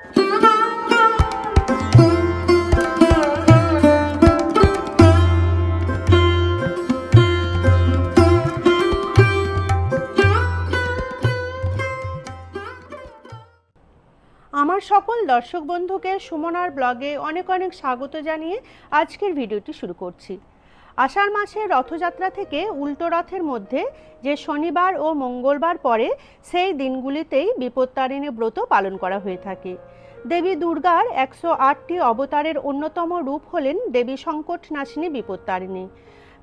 আমার সকল দর্শক বন্ধুকে সুমনার ব্লগে অনেক অনেক স্বাগত জানিয়ে আজকের ভিডিওটি শুরু করছি। আষাঢ় মাসের রথযাত্রা থেকে উল্টো রথের মধ্যে যে শনিবার ও মঙ্গলবার পরে সেই দিনগুলিতেই বিপত্তারিণী ব্রত পালন করা হয়ে থাকে। দেবী দুর্গার 108টি অবতারের অন্যতম রূপ হলেন দেবী সংকটনাশিনী বিপত্তারিণী।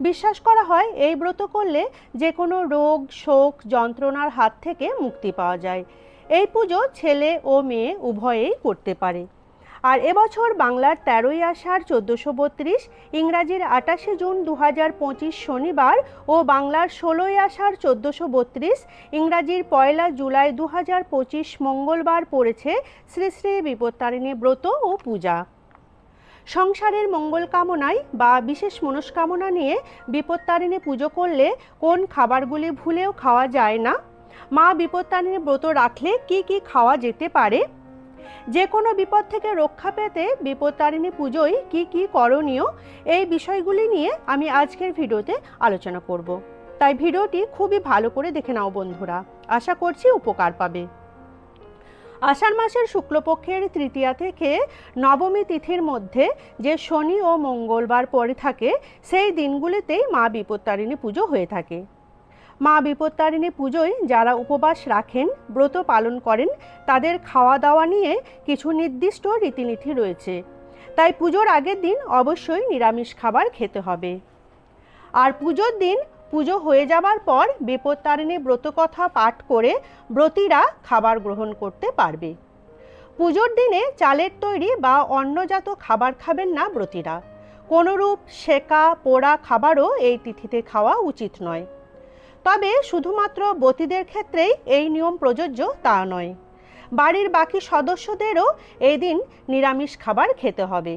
বিশ্বাস করা হয় এই ব্রত করলে যে কোনো রোগ, শোক, যন্ত্রণার হাত থেকে মুক্তি পাওয়া যায়। এই পুজো ছেলে ও মেয়ে উভয়েই করতে পারে। আর এবছর বাংলার 13ই আষাঢ় 1432, ইংরাজির 28শে জুন 2025 শনিবার ও বাংলার 16ই আষাঢ় 1432, ইংরাজির 1 জুলাই 2025 মঙ্গলবার পড়েছে শ্রী শ্রী বিপত্তারিণী ব্রত ও পূজা। সংসারের মঙ্গল কামনায় বা বিশেষ মনস্কামনা নিয়ে বিপত্তারিণী পুজো করলে কোন খাবারগুলি ভুলেও খাওয়া যায় না, মা বিপত্তারিণী ব্রত রাখলে কি কি খাওয়া যেতে পারে, যে কোনো বিপদ থেকে রক্ষা পেতে বিপত্তারিণী পুজোয় কি কি করণীয়, এই বিষয়গুলি নিয়ে আমি আজকের ভিডিওতে আলোচনা করব। তাই ভিডিওটি খুবই ভালো করে দেখে নাও বন্ধুরা, আশা করছি উপকার পাবে। আষাঢ় মাসের শুক্লপক্ষের তৃতীয়া থেকে নবমী তিথির মধ্যে যে শনি ও মঙ্গলবার পড়ে থাকে সেই দিনগুলিতেই মা বিপত্তারিণী পুজো হয়ে থাকে। মা বিপত্তারিণী পুজোয় যারা উপবাস রাখেন, ব্রত পালন করেন, তাদের খাওয়া দাওয়া নিয়ে কিছু নির্দিষ্ট রীতিনীতি রয়েছে। তাই পুজোর আগের দিন অবশ্যই নিরামিষ খাবার খেতে হবে। আর পুজোর দিন পুজো হয়ে যাবার পর বিপত্তারিণী ব্রতকথা পাঠ করে ব্রতীরা খাবার গ্রহণ করতে পারবে। পুজোর দিনে চালের তৈরি বা অন্নজাত খাবার খাবেন না ব্রতীরা। কোনোরূপ সেকা পোড়া খাবারও এই তিথিতে খাওয়া উচিত নয়। তবে শুধুমাত্র বতীদের ক্ষেত্রেই এই নিয়ম প্রযোজ্য তা নয়, বাড়ির বাকি সদস্যদেরও এই দিন নিরামিষ খাবার খেতে হবে।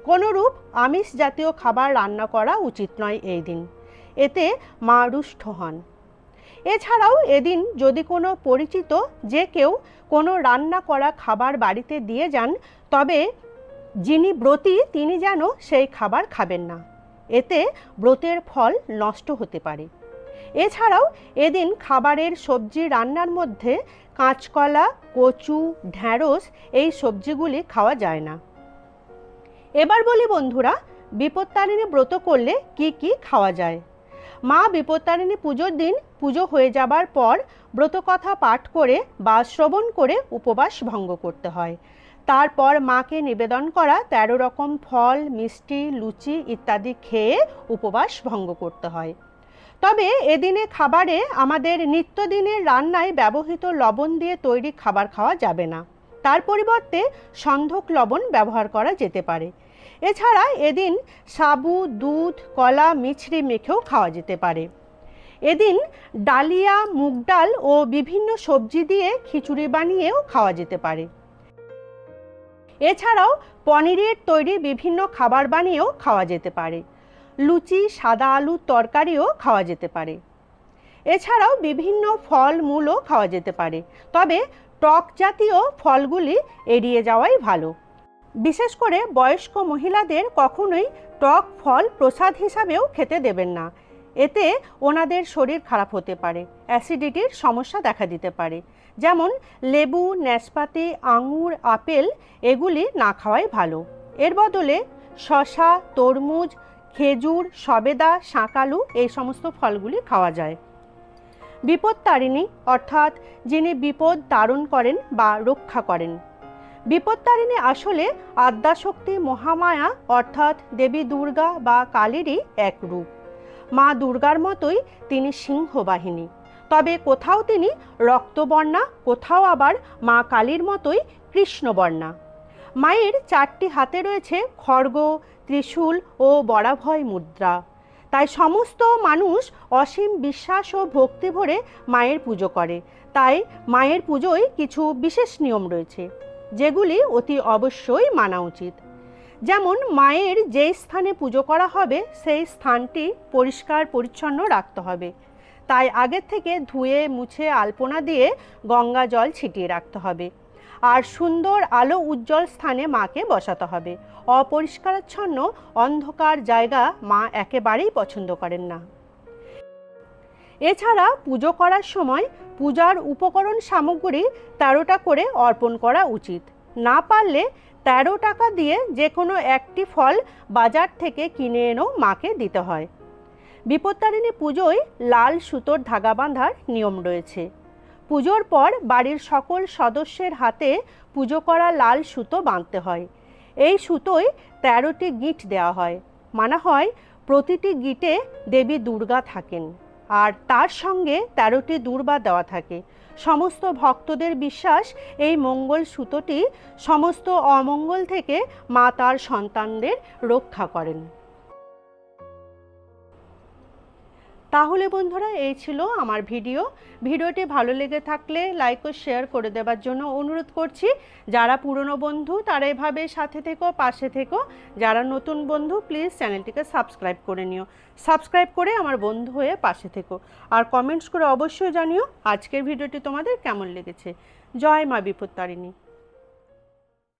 কোনোরূপ আমিষ জাতীয় খাবার রান্না করা উচিত নয় এই দিন, এতে মা রুষ্ট হন। এছাড়াও এদিন যদি কোনো পরিচিত যে কেউ কোনো রান্না করা খাবার বাড়িতে দিয়ে যান, তবে যিনি ব্রতী তিনি যেন সেই খাবার খাবেন না, এতে ব্রতের ফল নষ্ট হতে পারে। এছাড়াও এদিন খাবারের সবজি রান্নার মধ্যে কাঁচকলা, কচু, ঢ্যাঁড়স এই সবজিগুলি খাওয়া যায় না। এবার বলি বন্ধুরা, বিপত্তারিণী ব্রত করলে কি কি খাওয়া যায়। মা বিপত্তারিণী পুজোর দিন পুজো হয়ে যাবার পর ব্রতকথা পাঠ করে বা শ্রবণ করে উপবাস ভঙ্গ করতে হয়। তারপর মাকে নিবেদন করা 13 রকম ফল, মিষ্টি, লুচি ইত্যাদি খেয়ে উপবাস ভঙ্গ করতে হয়। তবে এদিনে খাবারে আমাদের নিত্যদিনের রান্নায় ব্যবহৃত লবণ দিয়ে তৈরি খাবার খাওয়া যাবে না, তার পরিবর্তে সন্ধক লবণ ব্যবহার করা যেতে পারে। এছাড়া এদিন সাবু, দুধ, কলা, মিছরি মেখেও খাওয়া যেতে পারে। এদিন ডালিয়া, মুগ ডাল ও বিভিন্ন সবজি দিয়ে খিচুড়ি বানিয়েও খাওয়া যেতে পারে। এছাড়াও পনিরের তৈরি বিভিন্ন খাবার বানিয়েও খাওয়া যেতে পারে। লুচি, সাদা আলুর তরকারিও খাওয়া যেতে পারে। এছাড়াও বিভিন্ন ফল মূলও খাওয়া যেতে পারে, তবে টক জাতীয় ফলগুলি এড়িয়ে যাওয়াই ভালো। বিশেষ করে বয়স্ক মহিলাদের কখনোই টক ফল প্রসাদ হিসাবেও খেতে দেবেন না, এতে ওনাদের শরীর খারাপ হতে পারে, অ্যাসিডিটির সমস্যা দেখা দিতে পারে। যেমন লেবু, নাশপাতি, আঙুর, আপেল এগুলি না খাওয়াই ভালো। এর বদলে শসা, তরমুজ, খেজুর, সবেদা, শাঁকালু এই সমস্ত ফলগুলি খাওয়া যায়। বিপত্তারিণী অর্থাৎ যিনি বিপদ তারণ করেন বা রক্ষা করেন। বিপত্তারিণী আসলে আদ্যাশক্তি মহামায়া অর্থাৎ দেবী দুর্গা বা কালীরই এক রূপ। মা দুর্গার মতোই তিনি সিংহবাহিনী, তবে কোথাও তিনি রক্তবর্ণা, কোথাও আবার মা কালীর মতোই কৃষ্ণবর্ণা। মায়ের 4টি হাতে রয়েছে খড়গ, ত্রিশূল ও বরাভয় মুদ্রা। তাই সমস্ত মানুষ অসীম বিশ্বাস ও ভক্তি ভরে মায়ের পুজো করে। তাই মায়ের পুজোয় কিছু বিশেষ নিয়ম রয়েছে যেগুলি অতি অবশ্যই মানা উচিত। যেমন মায়ের যেই স্থানে পুজো করা হবে সেই স্থানটি পরিষ্কার পরিচ্ছন্ন রাখতে হবে। তাই আগের থেকে ধুয়ে মুছে আলপনা দিয়ে গঙ্গা জল ছিটিয়ে রাখতে হবে। আর সুন্দর আলো উজ্জ্বল স্থানে মাকে বসাতে হবে। অপরিষ্কারাচ্ছন্ন অন্ধকার জায়গা মা একেবারেই পছন্দ করেন না। এছাড়া পুজো করার সময় পূজার উপকরণ সামগ্রী 13টা করে অর্পণ করা উচিত। না পারলে 13 টাকা দিয়ে যে কোনো একটি ফল বাজার থেকে কিনে এনেও মাকে দিতে হয়। বিপত্তারিণী পুজোয় লাল সুতোর ধাগা বাঁধার নিয়ম রয়েছে। পুজোর পর বাড়ির সকল সদস্যের হাতে পুজো করা লাল সুতো বাঁধতে হয়। এই সুতোয় 13টি গিঁট দেওয়া হয়। মানা হয় প্রতিটি গিঁটে দেবী দুর্গা থাকেন আর তার সঙ্গে 13টি দুর্বা দেওয়া থাকে। সমস্ত ভক্তদের বিশ্বাস এই মঙ্গল সুতোটি সমস্ত অমঙ্গল থেকে মা তার সন্তানদের রক্ষা করেন। তাহলে বন্ধুরা, এই ছিল আমার ভিডিওটি ভালো লেগে থাকলে লাইক ও শেয়ার করে দেওয়ার জন্য অনুরোধ করছি। যারা পুরনো বন্ধু তারা এভাবে সাথে থেকো, পাশে থেকো। যারা নতুন বন্ধু প্লিজ চ্যানেলটিকে সাবস্ক্রাইব করে নিও। সাবস্ক্রাইব করে আমার বন্ধু হয়ে পাশে থেকো আর কমেন্টস করে অবশ্যই জানিও আজকের ভিডিওটি তোমাদের কেমন লেগেছে। জয় মা বিপত্তারিণী।